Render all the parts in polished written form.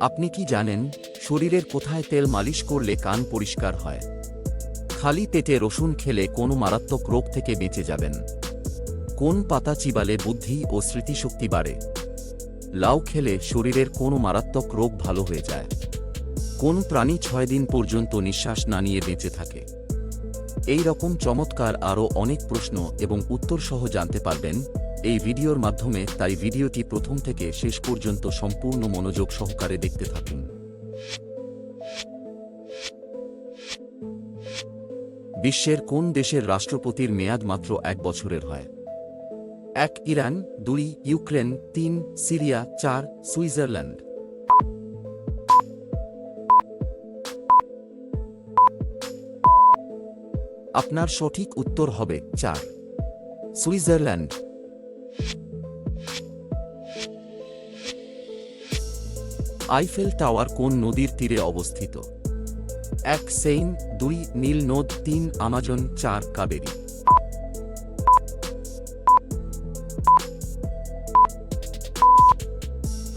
আপনি কি জানেন শরীরের কোথায় তেল মালিশ করলে কান পরিষ্কার হয়? খালি পেটে রসুন খেলে কোনো মারাত্মক রোগ থেকে বেঁচে যাবেন? কোন পাতা চিবালে বুদ্ধি ও স্মৃতিশক্তি বাড়ে? লাউ খেলে শরীরের কোনো মারাত্মক রোগ ভালো হয়ে যায়? কোন প্রাণী 6 দিন পর্যন্ত নিঃশ্বাস না নিয়ে বেঁচে থাকে? এই রকম চমৎকার আরও অনেক প্রশ্ন এবং উত্তর সহ জানতে পারবেন এই ভিডিওর মাধ্যমে, তাই ভিডিওটি প্রথম থেকে শেষ পর্যন্ত সম্পূর্ণ মনোযোগ সহকারে দেখতে থাকুন। বিশ্বের কোন দেশের রাষ্ট্রপতির মেয়াদ মাত্র 1 বছরের হয়? 1 ইরান, 2 ইউক্রেন, 3 সিরিয়া, 4 সুইজারল্যান্ড। আপনার সঠিক উত্তর হবে 4 সুইজারল্যান্ড। আইফেল টাওয়ার কোন নদীর তীরে অবস্থিত? 1 সেইন, 2 নীল নদ, 3 আমাজন, 4 কাবেরী।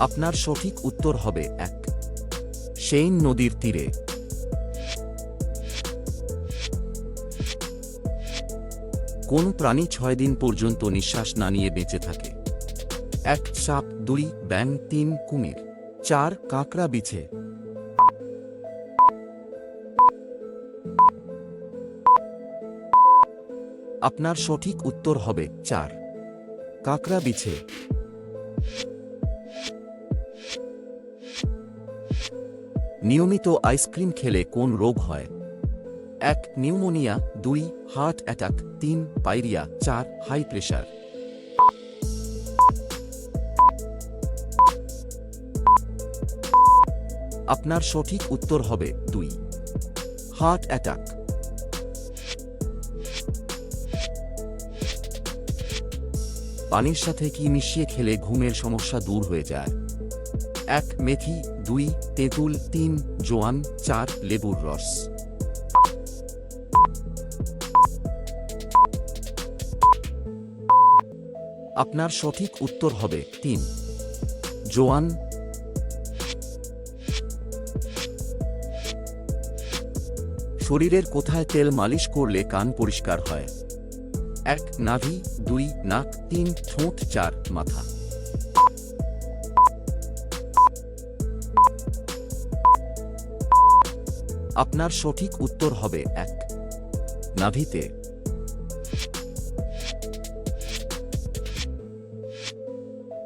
আপনার সঠিক উত্তর হবে 1 সেইন নদীর তীরে। কোন প্রাণী 6 দিন পর্যন্ত নিঃশ্বাস না নিয়ে বেঁচে থাকে? 1 সাপ, 2 ব্যাঙ, 3 কুমির, 4 কাঁকড়া বিছে। আপনার সঠিক উত্তর হবে 4 কাঁকড়া বিছে। নিয়মিত আইসক্রিম খেলে কোন রোগ হয়? 1 pneumonia, 2 heart attack, 3 pyorrhoea, 4 high pressure. আপনার সঠিক উত্তর হবে 2 হার্ট অ্যাটাক। পানির সাথে কি মিশিয়ে খেলে ঘুমের সমস্যা দূর হয়ে যায়? 1 মেথি, 2 তেঁতুল, 3 জোয়ান, 4 লেবুর রস। আপনার সঠিক উত্তর হবে 3 জোয়ান। শরীরের কোথায় তেল মালিশ করলে কান পরিষ্কার হয়? 1 নাভি, 2 নাক, 3 ঠোঁট, 4 মাথা। আপনার সঠিক উত্তর হবে 1 নাভিতে।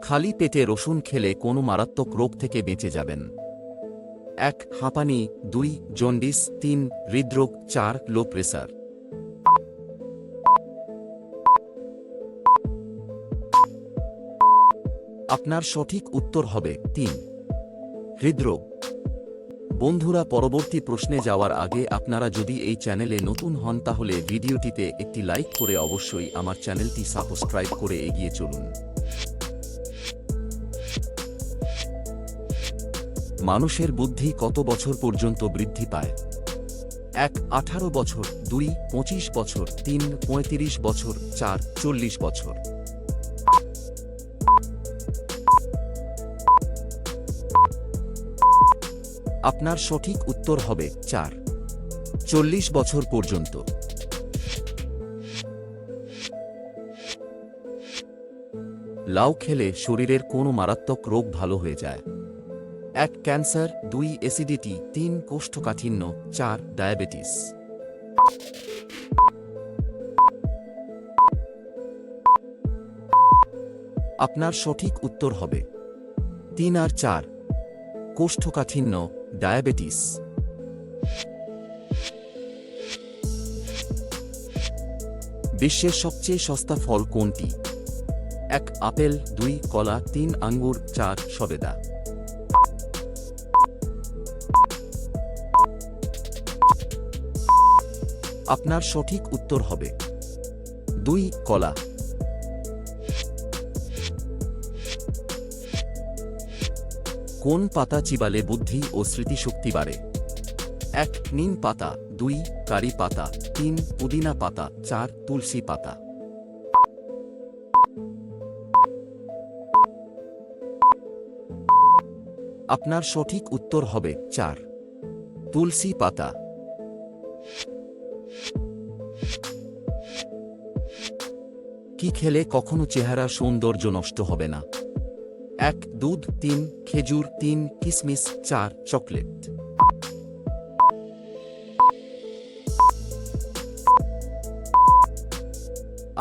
খালি পেটে রসুন খেলে কোনো মারাত্মক রোগ থেকে বেঁচে যাবেন? 1 হাঁপানি, 2 জন্ডিস, 3 হৃদরোগ, 4 লো প্রেসার। আপনার সঠিক উত্তর হবে 3 হৃদরোগ। বন্ধুরা, পরবর্তী প্রশ্নে যাওয়ার আগে আপনারা যদি এই চ্যানেলে নতুন হন তাহলে ভিডিওটিতে একটি লাইক করে অবশ্যই আমার চ্যানেলটি সাবস্ক্রাইব করে এগিয়ে চলুন। মানুষের বুদ্ধি কত বছর পর্যন্ত বৃদ্ধি পায়? 1 18 বছর, 2 25 বছর, 3 35 বছর, 4 40 বছর। আপনার সঠিক উত্তর হবে 4 40 বছর পর্যন্ত। লাউ খেলে শরীরের কোনো মারাত্মক রোগ ভালো হয়ে যায়? 1 ক্যান্সার, 2 অ্যাসিডিটি, 3 কোষ্ঠকাঠিন্য, 4 ডায়াবেটিস। আপনার সঠিক উত্তর হবে 3 আর 4 কোষ্ঠকাঠিন্য, ডায়াবেটিস। বিশ্বের সবচেয়ে সস্তা ফল কোনটি? 1 আপেল, 2 কলা, 3 আঙ্গুর, 4 সবেদা। আপনার সঠিক উত্তর হবে 2 কলা। কোন পাতা চিবালে বুদ্ধি ও স্মৃতিশক্তি বাড়ে? 1 নিম পাতা, 2 কারি পাতা, 3 পুদিনা পাতা, 4 তুলসী পাতা। আপনার সঠিক উত্তর হবে 4 তুলসী পাতা। কি খেলে কখনো চেহারা সৌন্দর্য নষ্ট হবে না? 1 দুধ, 3 খেজুর, 3 কিশমিশ, 4 চকলেট।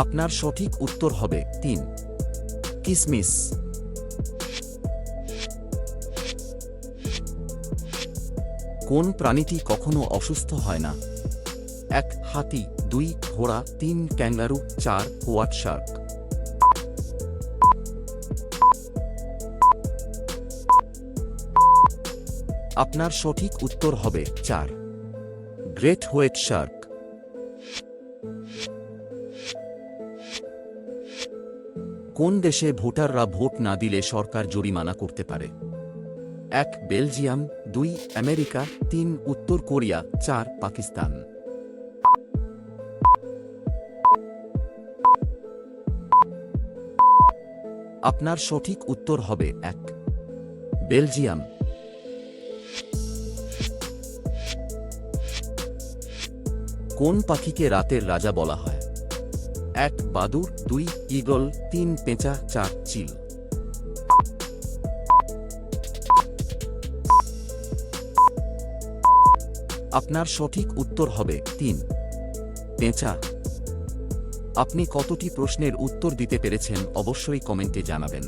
আপনার সঠিক উত্তর হবে 3 কিশমিশ। কোন প্রাণীটি কখনো অসুস্থ হয় না? 1 হাতি, 2 ঘোড়া, 3 ক্যাঙ্গারু, 4 হোয়াইট শার্ক। আপনার সঠিক উত্তর হবে 4 গ্রেট হোয়াইট শার্ক। কোন দেশে ভোটাররা ভোট না দিলে সরকার জরিমানা করতে পারে? 1 বেলজিয়াম, 2 আমেরিকা, 3 উত্তর কোরিয়া, 4 পাকিস্তান। আপনার সঠিক উত্তর হবে 1 বেলজিয়াম। কোন পাখিকে রাতের রাজা বলা হয়? 1 বাদুড়, 2 ঈগল, 3 পেঁচা, 4 চিল। আপনার সঠিক উত্তর হবে 3 পেঁচা। আপনি কতটি প্রশ্নের উত্তর দিতে পেরেছেন অবশ্যই কমেন্টে জানাবেন।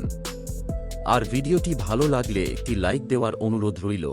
আর ভিডিওটি ভালো লাগলে একটি লাইক দেওয়ার অনুরোধ রইল।